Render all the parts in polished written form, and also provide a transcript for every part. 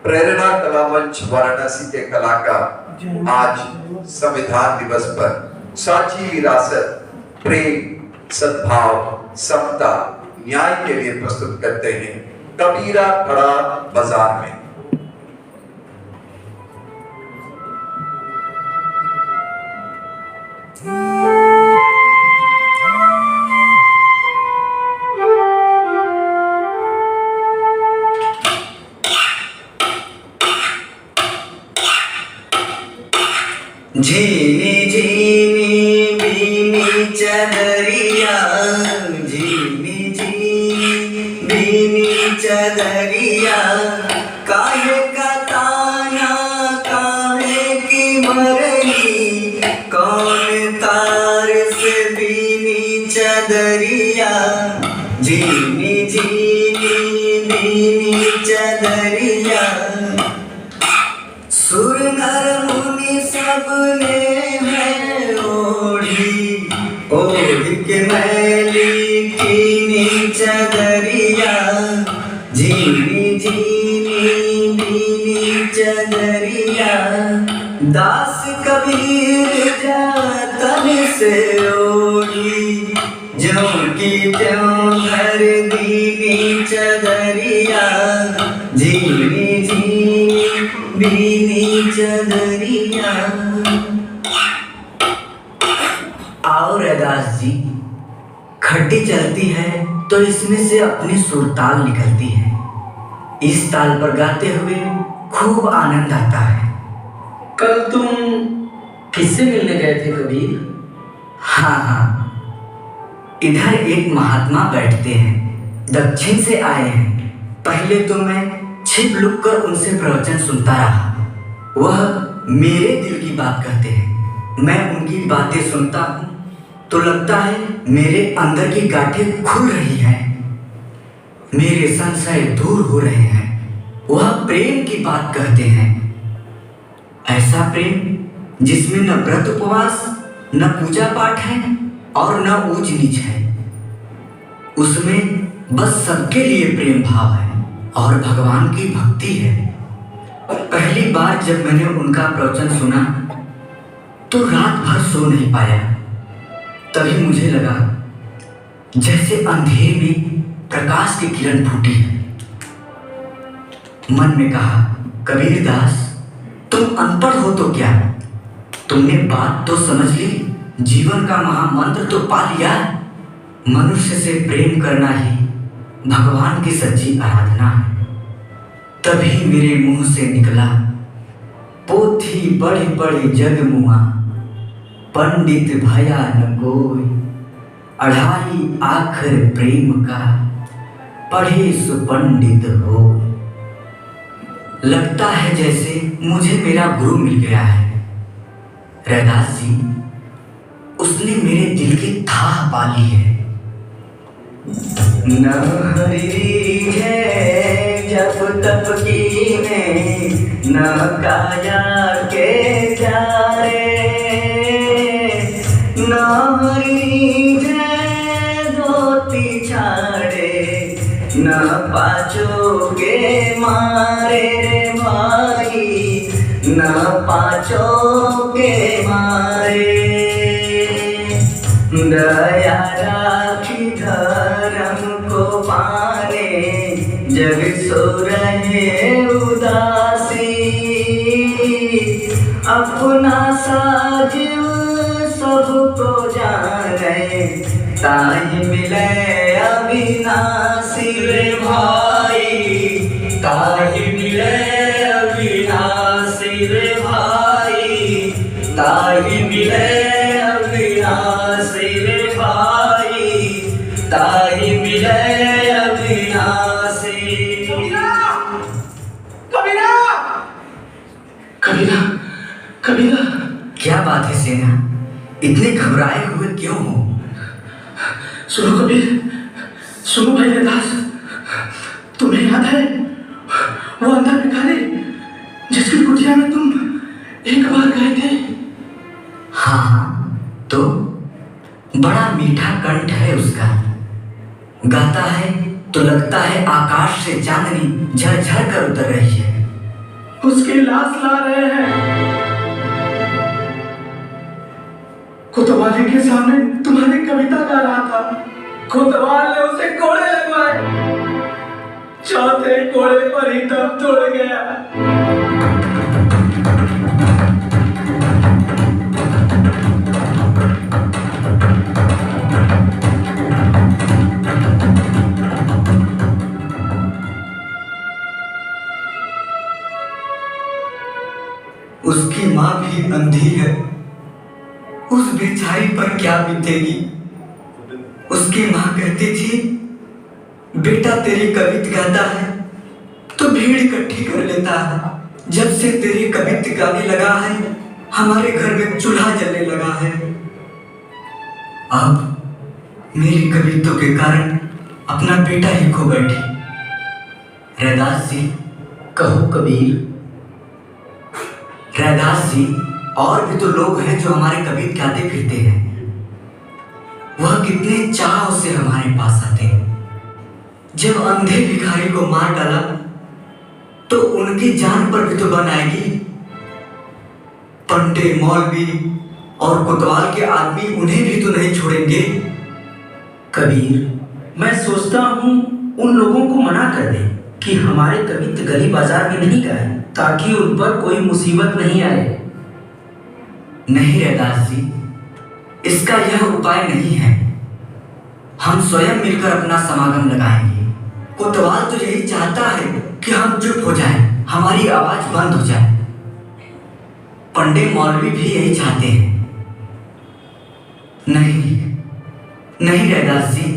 प्रेरणा कला मंच वाराणसी के कलाकार आज संविधान दिवस पर साझी विरासत, प्रेम, सद्भाव, समता, न्याय के लिए प्रस्तुत करते हैं कबीरा खड़ा बाजार में। झीनी झीनी बीनी चदरिया, झीनी झीनी बीनी चदरिया, काहे का ताना काहे की मरनी, कौन तार से बीनी चदरिया, झीनी झीनी बीनी चदरिया। सुर नर मुनि सबने है ओढ़ी, ओढ़ी के मैली कीनी चदरिया, झीनी झीनी बीनी चदरिया। दास कबीर जतन से ओढ़ी, ज्यों की त्यों भर दीनी चदरिया, झीनी झीनी बीनी चदरिया। आओ रैदास जी, खट्टी चलती है तो इसमें से अपनी सुरताल निकलती है। इस ताल पर गाते हुए खूब आनंद आता है। कल तुम किससे मिलने गए थे कबीर? हाँ, इधर एक महात्मा बैठते हैं, दक्षिण से आए हैं। पहले तो मैं छिप लुक कर उनसे प्रवचन सुनता रहा। वह मेरे दिल की बात कहते हैं, मैं उनकी बातें सुनता हूँ तो लगता है मेरे अंदर की गांठें खुल रही हैं, मेरे संशय दूर हो रहे हैं। वह प्रेम की बात कहते हैं, ऐसा प्रेम जिसमें न व्रत उपवास, न पूजा पाठ है और न ऊंच नीच है। उसमें बस सबके लिए प्रेम भाव है और भगवान की भक्ति है। पहली बार जब मैंने उनका प्रवचन सुना तो रात भर सो नहीं पाया। तभी मुझे लगा जैसे अंधेरे में प्रकाश की किरण फूटी है। मन में कहा, कबीर दास, तुम अनपढ़ हो तो क्या, तुमने बात तो समझ ली, जीवन का महामंत्र तो पा लिया। मनुष्य से प्रेम करना ही भगवान की सच्ची आराधना है। तभी मेरे मुंह से निकला, पोथी पढ़ी पढ़ी जग मुआ, पंडित भया न कोई, अढ़ाई आखर प्रेम का, पढ़े सुपंडित हो। लगता है जैसे मुझे मेरा गुरु मिल गया है। रैदास जी, उसने मेरे दिल की थाह पा ली है। न हरी है जब तप की में, न काया के जारे, न हरी है धोती छाड़े, न पाचो के मारे रे भाई, न पाचो के मारे। दया राखी धर्म को पाने, जग सो रहे उदासी, अपना साजिब सबको जाने, ताहि मिले अविनाशी रे भाई, ताहि मिले अविनाशी रे भाई, ताहि मिले अविनाशी रे भाई, ताहि मिले अविनाशी। कबीरा, कबीरा, कबीरा। क्या बात है सेना, इतने घबराए हुए क्यों हो? सुनो कबीर, सुनो भाई रैदास, तुम्हें याद है वो अंधा भिखारी जिसकी कुटिया में तुम एक बार गए थे? हाँ, तो बड़ा मीठा कंठ है उसका, गाता है तो लगता है आकाश से चांदनी झरझर कर उतर रही है। उसकी लाश ला रहे हैं। कोतवाली के सामने तुम्हारी कविता गा रहा था, कोतवाल ने उसे कोड़े लगवाए, चौथे कोड़े पर ही दम तोड़ गया। उसकी माँ भी अंधी है, उस बेचारी पर क्या बीतेगी। उसकी माँ कहती थी, बेटा तेरी कविता गाता है तो भीड़ इकट्ठी कर लेता है। जब से तेरी कविता गाने लगा है हमारे घर में चूल्हा जलने लगा है। अब मेरी कविता के कारण अपना बेटा ही खो बैठी। रैदास जी, कहो कबीर। रैदास जी, और भी तो लोग हैं जो हमारे कविता गाते फिरते हैं। वह कितने चाव से हमारे पास आते हैं। जब अंधे भिखारी को मार डाला तो उनकी जान पर भी तो बन आएगी। पंडे, मौलवी और कोतवाल के आदमी उन्हें भी तो नहीं छोड़ेंगे। कबीर, मैं सोचता हूँ उन लोगों को मना कर दे कि हमारे कविता गली बाजार में नहीं गाए, ताकि उन पर कोई मुसीबत नहीं आए। नहीं रैदास जी, इसका यह उपाय नहीं है। हम स्वयं मिलकर अपना समागम लगाएंगे। कोतवाल तो यही चाहता है कि हम चुप हो जाएं, हमारी आवाज बंद हो जाए। पंडे मौलवी भी यही चाहते हैं। नहीं नहीं रैदास जी,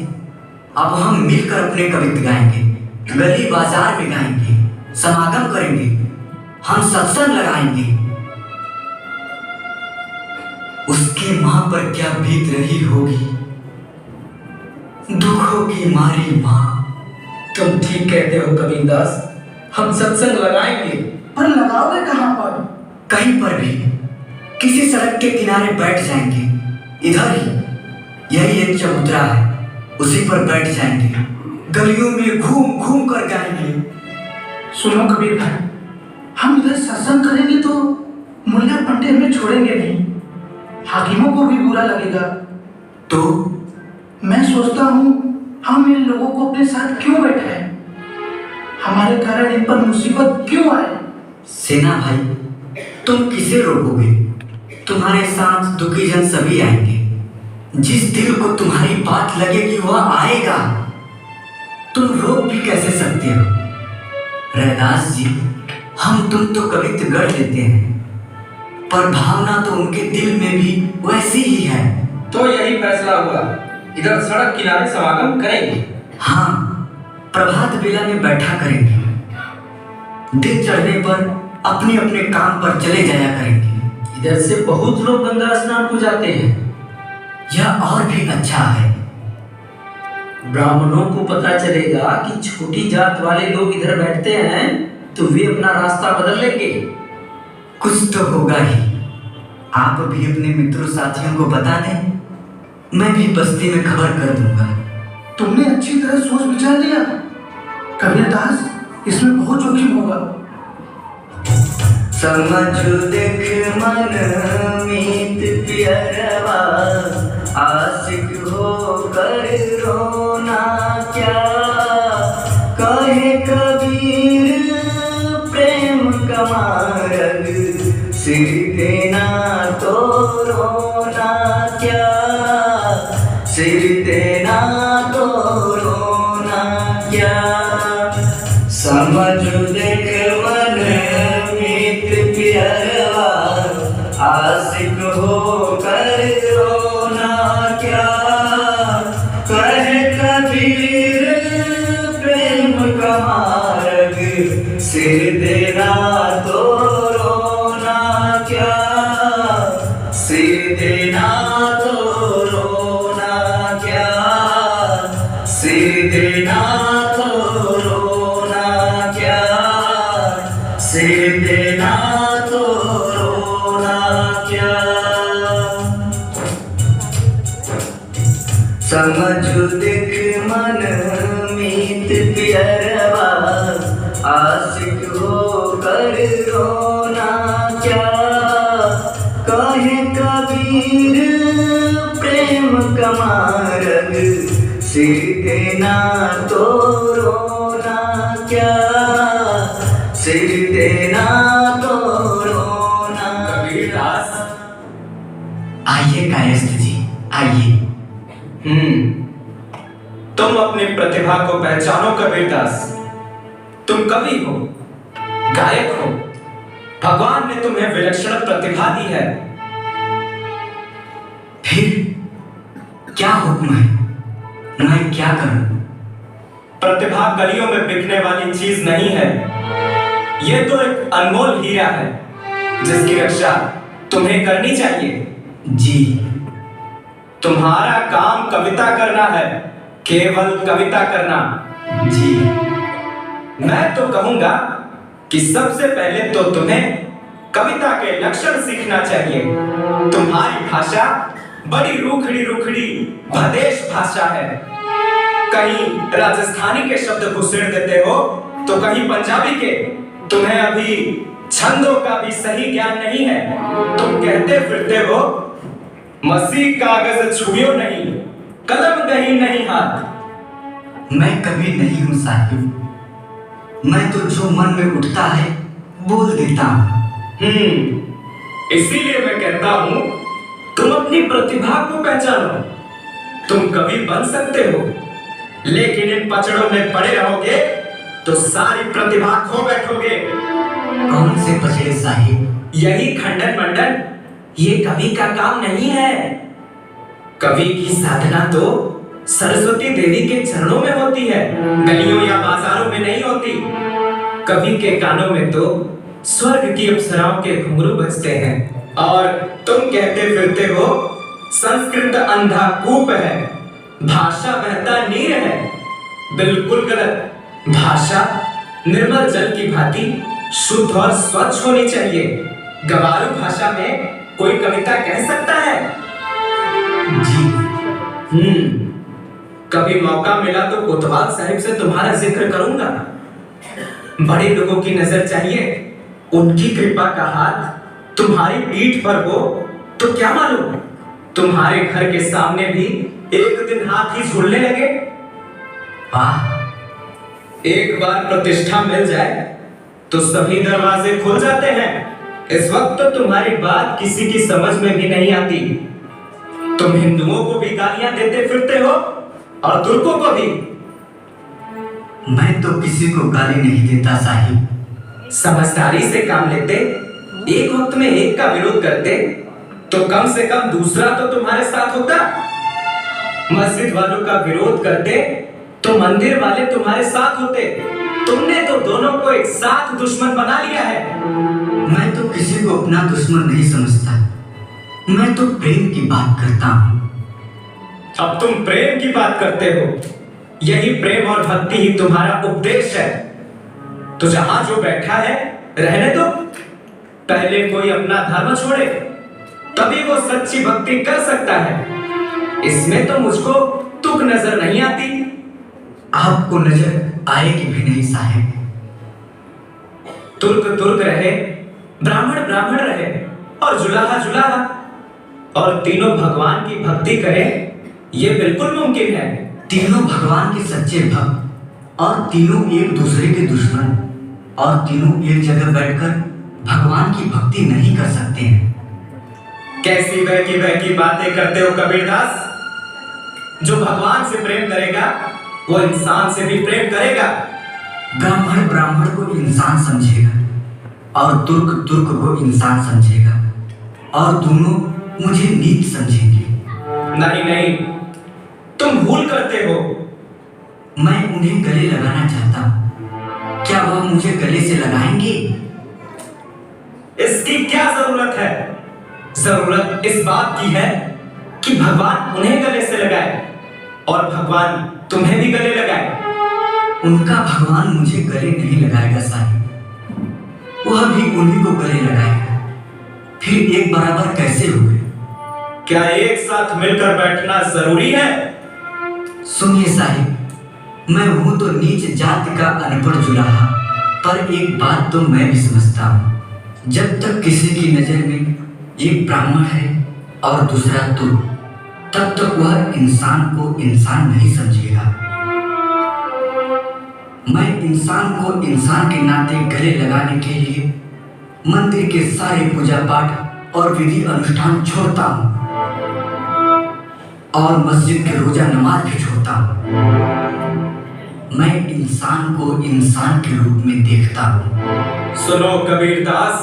अब हम मिलकर अपने कविता गाएंगे, गली बाजार में गाएंगे, समागम करेंगे, हम सत्संग लगाएंगे। उसकी मां पर क्या बीत रही होगी, दुखों की मारी मां। तुम ठीक कहते हो कबीरदास, हम सत्संग लगाएंगे, पर लगाओगे कहाँ पर? कहीं पर भी, किसी सड़क के किनारे बैठ जाएंगे। इधर ही यही एक चबूतरा है, उसी पर बैठ जाएंगे, गलियों में घूम घूम कर गाएंगे। सुनो कबीर भाई, हम इधर सत्संग करेंगे तो मुल्ला पंडे हमें छोड़ेंगे नहीं, हाकिमों को भी बुरा लगेगा। तो मैं सोचता हूँ हम इन लोगों को अपने साथ क्यों बैठाएं? हमारे कारण इन पर मुसीबत क्यों आए? सेना भाई, तुम किसे रोकोगे? तुम्हारे साथ दुखी जन सभी आएंगे। जिस दिल को तुम्हारी बात लगेगी वह आएगा। तुम रोक भी कैसे सकते हो? रैदास जी, हम तुम तो कविता गढ़ लेते हैं, पर भावना तो उनके दिल में भी वैसी ही है। तो यही फैसला हुआ, इधर सड़क किनारे समागम करेंगे। हाँ, प्रभात बेला में बैठा करेंगे। दिन चढ़ने पर अपने अपने काम पर चले जाया करेंगे। इधर से बहुत लोग गंगा स्नान को जाते हैं। यह और भी अच्छा है। ब्राह्मणों को पता चलेगा कि छोटी जात वाले लोग इधर बैठते हैं तो वे अपना रास्ता बदल लेंगे। कुछ तो होगा ही। आप भी अपने मित्रों साथियों को बता दें, मैं भी बस्ती में खबर कर दूंगा। तुमने अच्छी तरह सोच विचार लिया कबीरदास, इसमें बहुत जोखिम होगा। समझ देख मन मीत प्यारवा, आशिक होकर रोना क्या। कहे कबीर प्रेम का मार्ग, सिर देना तो रोना क्या। सिर देना तो रोना क्या। समझ देख मन मीत प्यारवा, आशिक होकर रोना क्या। कहे कबीर प्रेम का मार्ग, सिर देना तो रोना क्या। सिर देना तो रोना क्या। सिर देना तो रोना क्या। सिर देना तो रोना क्या। समझ देख मन मीत आशिक होकर रोना क्या, कहे कबीर प्रेम का मार्ग, सिर देना तो रोना क्या, सिर देना तो रोना। कबीरदास, आइए कायस्थ जी, आइए। तुम अपनी प्रतिभा को पहचानो कबीरदास। तुम कवि हो, गायक हो, भगवान ने तुम्हें विलक्षण प्रतिभा दी है। फिर क्या हुक्म है, मैं क्या करूं? प्रतिभा गलियों में बिकने वाली चीज नहीं है। ये तो एक अनमोल हीरा है जिसकी रक्षा तुम्हें करनी चाहिए। जी। तुम्हारा काम कविता करना है, केवल कविता करना। जी। मैं तो कहूंगा कि सबसे पहले तो तुम्हें कविता के लक्षण सीखना चाहिए। तुम्हारी भाषा बड़ी रूखड़ी रूखड़ी भदेश भाषा है। कहीं राजस्थानी के शब्द घुसेड़ देते हो तो कहीं पंजाबी के। तुम्हें अभी छंदों का भी सही ज्ञान नहीं है। तुम कहते फिरते हो मसीह कागज छुइयो नहीं, कलम कहीं नहीं हाथ। मैं कवि नहीं हूं साहिब, मैं तो जो मन में उठता है बोल देता हूं। इसीलिए मैं कहता हूं तुम अपनी प्रतिभा को पहचानो। तुम कवि बन सकते हो, लेकिन इन पचड़ों में पड़े रहोगे तो सारी प्रतिभा खो बैठोगे। कौन से पचड़े साहिब? यही खंडन मंडन, ये कवि का काम नहीं है। कवि की साधना तो सरस्वती देवी के चरणों में होती है, गलियों या बाजारों में नहीं होती। कवि के कानों में तो स्वर्ग की अप्सराओं के घुंघरू बजते हैं, और तुम कहते फिरते हो संस्कृत अंधा कूप है, भाषा बहता नीर है। बिल्कुल गलत। भाषा निर्मल जल की भांति शुद्ध और स्वच्छ होनी चाहिए। गवारू भाषा में कोई कविता कह सकता है? जी। कभी मौका मिला तो कोतवाल साहिब से तुम्हारा जिक्र करूंगा। बड़े लोगों की नजर चाहिए, उनकी कृपा का हाथ तुम्हारी पीठ पर हो तो क्या मालूम तुम्हारे घर के सामने भी एक दिन हाथ ही झूलने लगे। वाह। एक बार प्रतिष्ठा मिल जाए तो सभी दरवाजे खुल जाते हैं। इस वक्त तो तुम्हारी बात किसी की समझ में भी नहीं आती। तुम हिंदुओं को भी गालियां देते फिरते हो और तुर्कों को भी। मैं तो किसी को गाली नहीं देता साहिब। समझदारी से काम लेते, एक वक्त में एक का विरोध करते तो कम से कम दूसरा तो तुम्हारे साथ होता। मस्जिद वालों का विरोध करते तो मंदिर वाले तुम्हारे साथ होते। तुमने तो दोनों को एक साथ दुश्मन बना लिया है। मैं तो किसी को अपना दुश्मन नहीं समझता, मैं तो प्रेम की बात करता हूं। अब तुम प्रेम की बात करते हो, यही प्रेम और भक्ति ही तुम्हारा उपदेश है। तो जहां जो बैठा है रहने दो। पहले कोई अपना धर्म छोड़े तभी वो सच्ची भक्ति कर सकता है। इसमें तो मुझको तुक नजर नहीं आती। आपको नजर आएगी भी नहीं साहिब। तुर्क तुर्क रहे, ब्राह्मण ब्राह्मण रहे और जुलाहा जुलाहा, और तीनों भगवान की भक्ति करें, ये बिल्कुल मुमकिन है। तीनों भगवान के सच्चे भक्त और तीनों एक दूसरे के दुश्मन, और तीनों एक जगह बैठकर भगवान की भक्ति नहीं कर सकते हैं। कैसी बहकी बातें करते हो कबीरदास। जो भगवान से प्रेम करेगा वो इंसान से भी प्रेम करेगा। ब्राह्मण ब्राह्मण को इंसान समझेगा और तुर्क तुर्क को इंसान समझेगा, और दोनों मुझे नीच समझेंगे। नहीं नहीं, तुम भूल करते हो। मैं उन्हें गले लगाना चाहता हूं, क्या वह मुझे गले से लगाएंगे? इसकी क्या जरूरत है? जरूरत इस बात की है कि भगवान उन्हें गले से लगाए और भगवान तुम्हें भी गले लगाए। उनका भगवान मुझे गले नहीं लगाएगा साहिब, वह भी उन्हीं को गले लगाएगा। फिर एक बराबर कैसे हुए? क्या एक साथ मिलकर बैठना जरूरी है? सुनिए साहिब, मैं हूं तो नीच जाति का अनपढ़ जुलाहा, पर एक बात तो मैं भी समझता हूँ, जब तक किसी की नज़र में एक ब्राह्मण है और दूसरा तू, तब तक वह इंसान को इंसान नहीं समझेगा। मैं इंसान को इंसान के नाते गले लगाने के लिए मंदिर के सारे पूजा पाठ और विधि अनुष्ठान छोड़ता हूँ और मस्जिद के रोजा नमाज भी छोड़ता हूँ। मैं इंसान को इंसान के रूप में देखता हूँ। सुनो कबीरदास,